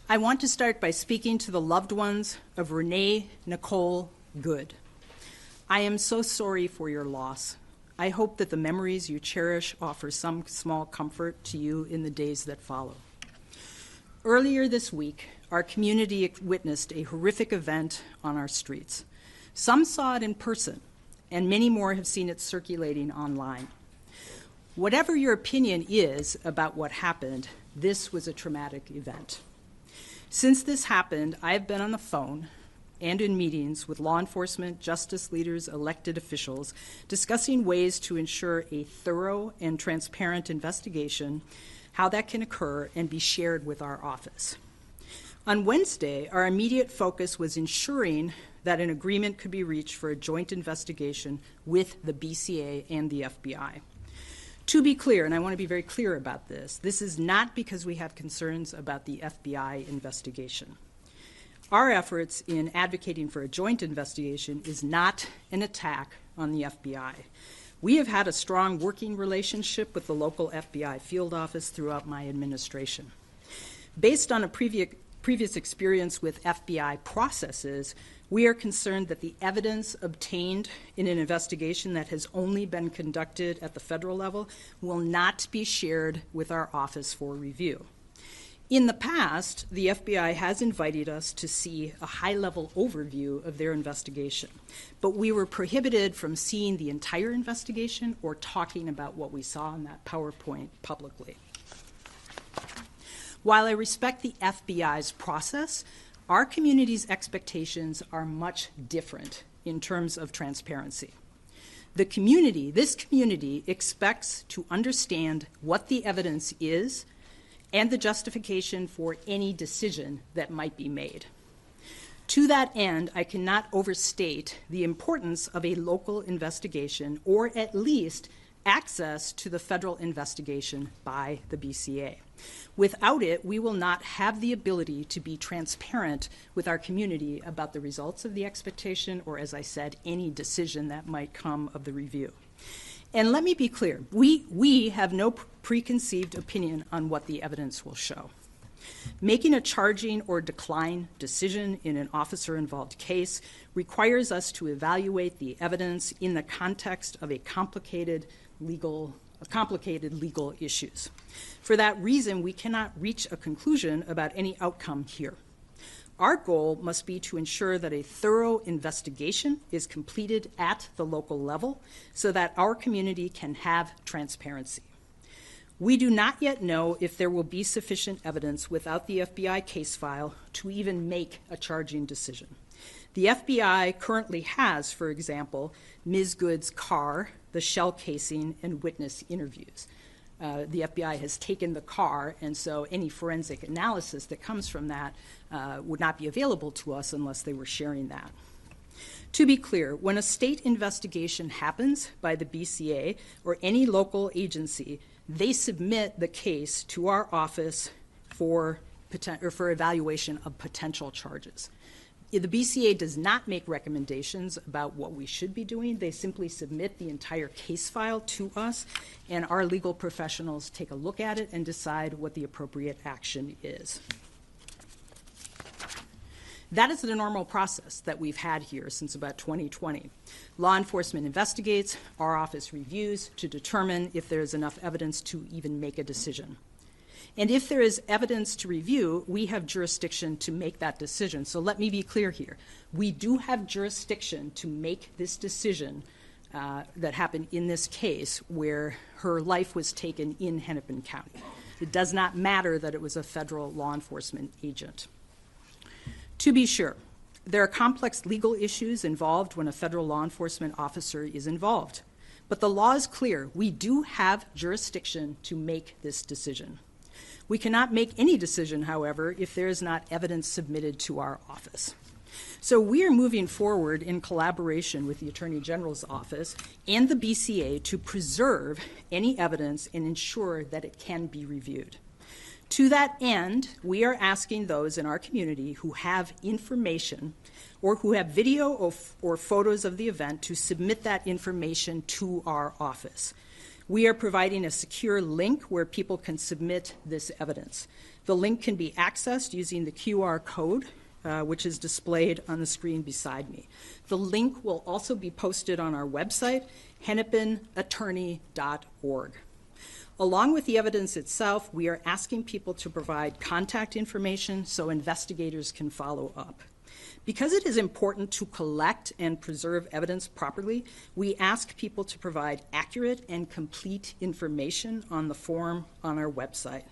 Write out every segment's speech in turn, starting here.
I want to start by speaking to the loved ones of Renee Nicole Good. I am so sorry for your loss. I hope that the memories you cherish offer some small comfort to you in the days that follow. Earlier this week, our community witnessed a horrific event on our streets. Some saw it in person, and many more have seen it circulating online. Whatever your opinion is about what happened, this was a traumatic event. Since this happened, I have been on the phone and in meetings with law enforcement, justice leaders, elected officials, discussing ways to ensure a thorough and transparent investigation, how that can occur, and be shared with our office. On Wednesday, our immediate focus was ensuring that an agreement could be reached for a joint investigation with the BCA and the FBI. To be clear, and I want to be very clear about this is not because we have concerns about the FBI investigation. Our efforts in advocating for a joint investigation is not an attack on the FBI. We have had a strong working relationship with the local FBI field office throughout my administration. Based on a previous experience with FBI processes, we are concerned that the evidence obtained in an investigation that has only been conducted at the federal level will not be shared with our office for review. In the past, the FBI has invited us to see a high-level overview of their investigation, but we were prohibited from seeing the entire investigation or talking about what we saw in that PowerPoint publicly. While I respect the FBI's process, our community's expectations are much different in terms of transparency. This community expects to understand what the evidence is and the justification for any decision that might be made. To that end, I cannot overstate the importance of a local investigation, or at least access to the federal investigation by the BCA. Without it, we will not have the ability to be transparent with our community about the results of the expectation or, as I said, any decision that might come of the review. And let me be clear, we have no preconceived opinion on what the evidence will show. Making a charging or decline decision in an officer-involved case requires us to evaluate the evidence in the context of complicated legal issues. For that reason, we cannot reach a conclusion about any outcome here. Our goal must be to ensure that a thorough investigation is completed at the local level so that our community can have transparency. We do not yet know if there will be sufficient evidence without the FBI case file to even make a charging decision. The FBI currently has, for example, Ms. Good's car, the shell casing, and witness interviews. The FBI has taken the car, and so any forensic analysis that comes from that would not be available to us unless they were sharing that. To be clear, when a state investigation happens by the BCA or any local agency, they submit the case to our office for evaluation of potential charges. The BCA does not make recommendations about what we should be doing. They simply submit the entire case file to us, and our legal professionals take a look at it and decide what the appropriate action is. That is the normal process that we've had here since about 2020. Law enforcement investigates, our office reviews to determine if there is enough evidence to even make a decision. And if there is evidence to review, we have jurisdiction to make that decision. So let me be clear here. We do have jurisdiction to make this decision that happened in this case where her life was taken in Hennepin County. It does not matter that it was a federal law enforcement agent. To be sure, there are complex legal issues involved when a federal law enforcement officer is involved. But the law is clear. We do have jurisdiction to make this decision. We cannot make any decision, however, if there is not evidence submitted to our office. So we are moving forward in collaboration with the Attorney General's office and the BCA to preserve any evidence and ensure that it can be reviewed. To that end, we are asking those in our community who have information or who have video or photos of the event to submit that information to our office. We are providing a secure link where people can submit this evidence. The link can be accessed using the QR code, which is displayed on the screen beside me. The link will also be posted on our website, hennepinattorney.org. Along with the evidence itself, we are asking people to provide contact information so investigators can follow up. Because it is important to collect and preserve evidence properly, we ask people to provide accurate and complete information on the form on our website.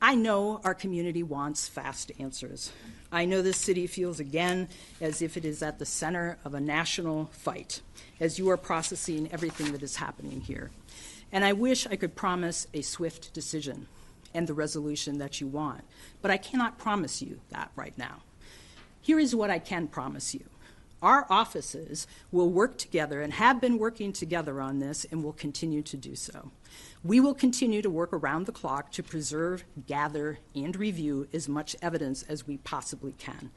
I know our community wants fast answers. I know this city feels again as if it is at the center of a national fight as you are processing everything that is happening here. And I wish I could promise a swift decision and the resolution that you want, but I cannot promise you that right now. Here is what I can promise you. Our offices will work together and have been working together on this and will continue to do so. We will continue to work around the clock to preserve, gather, and review as much evidence as we possibly can.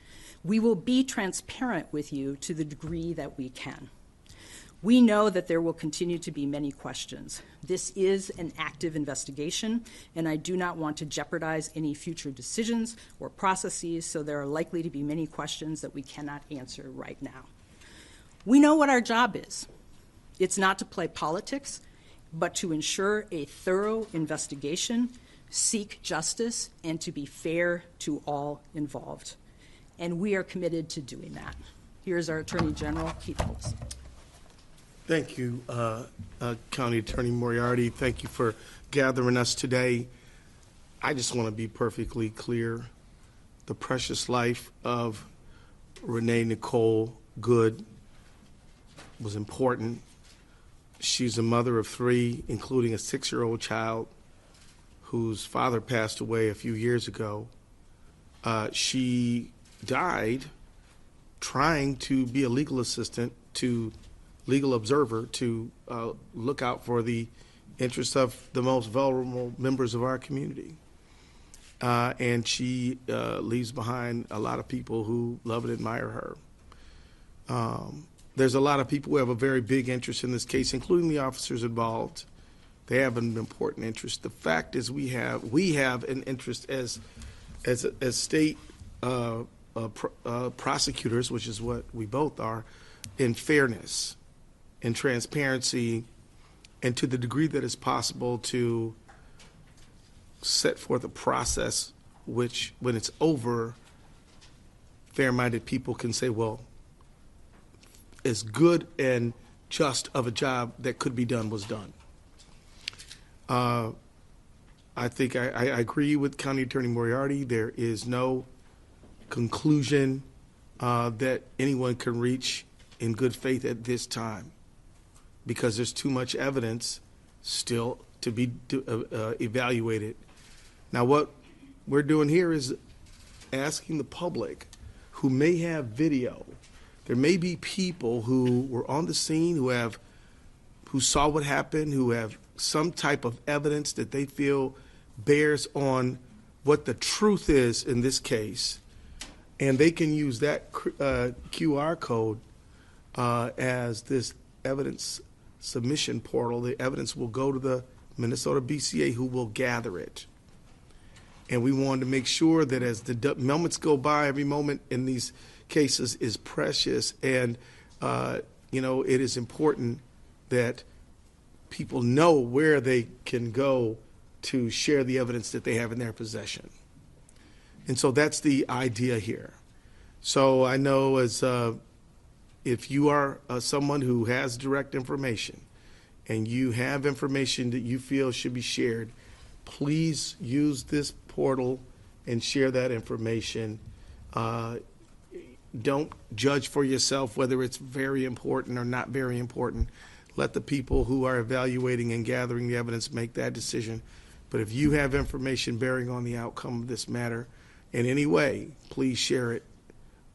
We will be transparent with you to the degree that we can. We know that there will continue to be many questions. This is an active investigation, and I do not want to jeopardize any future decisions or processes, so there are likely to be many questions that we cannot answer right now. We know what our job is. It's not to play politics, but to ensure a thorough investigation, seek justice, and to be fair to all involved. And we are committed to doing that. Here's our Attorney General, Keith Ellison. Thank you, County Attorney Moriarty. Thank you for gathering us today. I just want to be perfectly clear. The precious life of Renee Nicole Good was important. She's a mother of 3, including a 6-year-old child whose father passed away a few years ago. She died trying to be a legal assistant to legal observer to look out for the interests of the most vulnerable members of our community. And she leaves behind a lot of people who love and admire her. There's a lot of people who have a very big interest in this case, including the officers involved. They have an important interest. The fact is we have an interest as state prosecutors, which is what we both are, in fairness and transparency, and to the degree that is possible to set forth a process which, when it's over, fair-minded people can say, well, as good and just of a job that could be done was done. I think I agree with County Attorney Moriarty. There is no conclusion that anyone can reach in good faith at this time, because there's too much evidence still to be evaluated. Now, what we're doing here is asking the public who may have video. There may be people who were on the scene, who saw what happened, who have some type of evidence that they feel bears on what the truth is in this case, and they can use that QR code as this evidence submission portal. The evidence will go to the Minnesota BCA, who will gather it. And we wanted to make sure that as the moments go by, every moment in these cases is precious, and it is important that people know where they can go to share the evidence that they have in their possession. And so that's the idea here. So I know if you are someone who has direct information and you have information that you feel should be shared, please use this portal and share that information. Don't judge for yourself whether it's very important or not very important. Let the people who are evaluating and gathering the evidence make that decision. But if you have information bearing on the outcome of this matter in any way, please share it.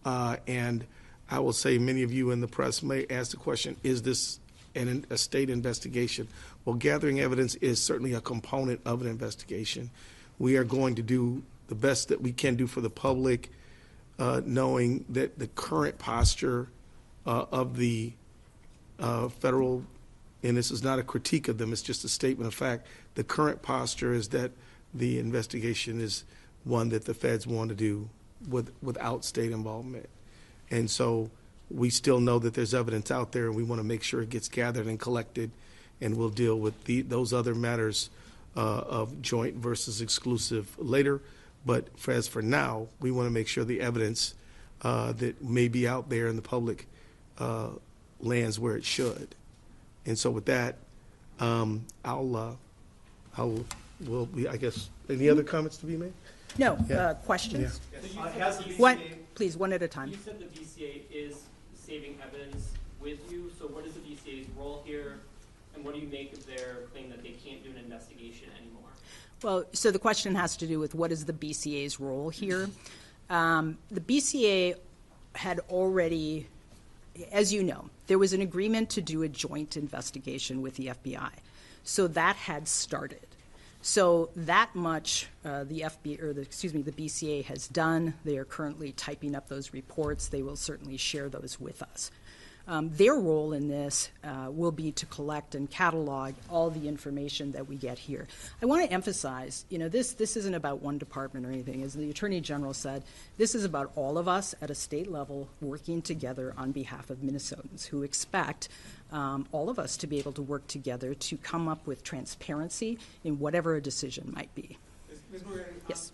And I will say, many of you in the press may ask the question, is this a state investigation? Well, gathering evidence is certainly a component of an investigation. We are going to do the best that we can do for the public, knowing that the current posture of the federal, and this is not a critique of them, it's just a statement of fact, the current posture is that the investigation is one that the feds want to do without state involvement. And so we still know that there's evidence out there, and we want to make sure it gets gathered and collected, and we'll deal with those other matters of joint versus exclusive later. But as for now, we want to make sure the evidence that may be out there in the public lands where it should. And so with that, I guess, any other comments to be made? No, Yeah. questions? Yes. One, please, one at a time. You said the BCA is saving evidence with you, so what is the BCA's role here, and what do you make of their claim that they can't do an investigation anymore? Well, so the question has to do with what is the BCA's role here. The BCA had already, as you know, there was an agreement to do a joint investigation with the FBI. So that had started. So that much the BCA has done. They are currently typing up those reports. They will certainly share those with us. Their role in this will be to collect and catalog all the information that we get here. I want to emphasize, this isn't about one department or anything. As the Attorney General said, this is about all of us at a state level working together on behalf of Minnesotans who expect all of us to be able to work together to come up with transparency in whatever a decision might be. Ms. Moran, Yes.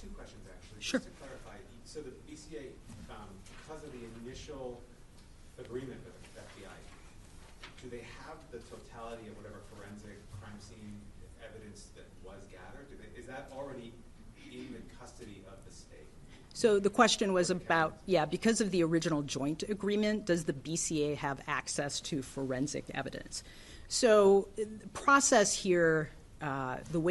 Two questions actually. Sure. Just to clarify, so the BCA, because of the initial agreement with the FBI, do they have the totality of whatever forensic crime scene evidence that was gathered? Is that already in the custody of the state? So the question was about, because of the original joint agreement, does the BCA have access to forensic evidence? So the process here, the way